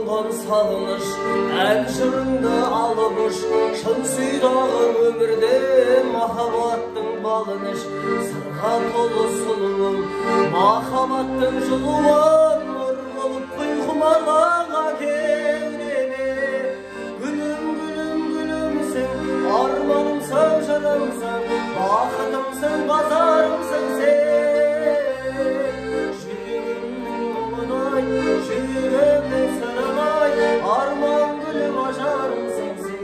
болған сағыныш, ән жырыңды алыбыш, шын сүйдағы өмірде махаббаттың балыныш. Сырға толы сұлуым, махаббаттың жылуын, нұр болып құйқымалаға кеудеме. Гүлім, гүлім, гүлімсің, арманымсың, жырымсың, бақытымсың, базарымсың сен. Жүрегімнің сырымай, арман гүлім ажарымсың сен.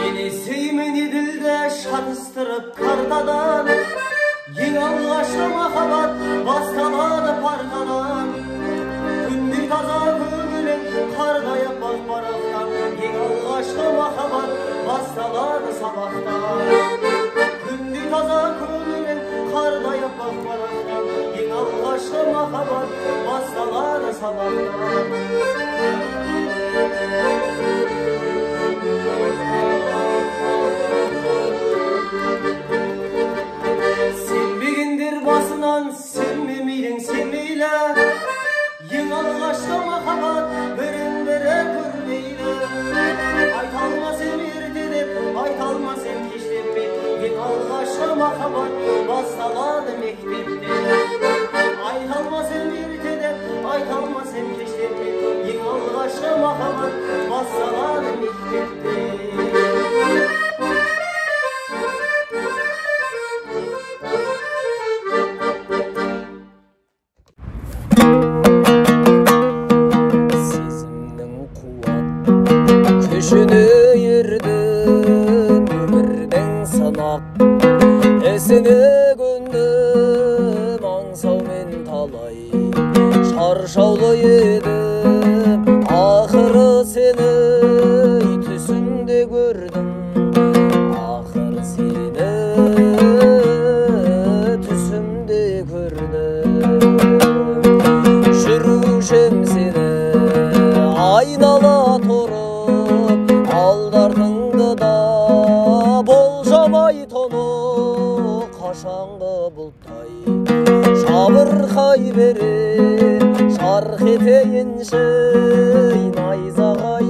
Елесеймін еділді шатыстырып картадан, ең алғашқы махаббат басталады парқадан. Күндей таза көңілің қардай аппақ парақтан, ең алғашқы махаббат басталады сабақтан. Күндей таза көңілің қардай аппақ парақтан, ең алғашқы махаббат басталады сабақтан. Сенбегендер басынан сенмемейдің сенмейлі, ең алғашқы махаббат бірін-бірі көрмейлі. Айта алмас ем ерте деп, айта алмас ем кеш деп пе, ең алғашқы махаббат басталады мектепте. Айта алмас ем ерте деп, айта алмас ем кеш деп пе, ең алғашқы махаббат басталады мектепте. Күшіні ердің өмірдің сынақ, әсіне көндім аңсаумен талай. Шаршаулы едім, ақыры сені түсімде көрдім. Ақыры сені түсімде көрдім. Жүрушем сені айнала тұрып, алдарыңды да болжамай тону. Қашанғы бұлттай жабырқай бере, шарқ етейінші найзағай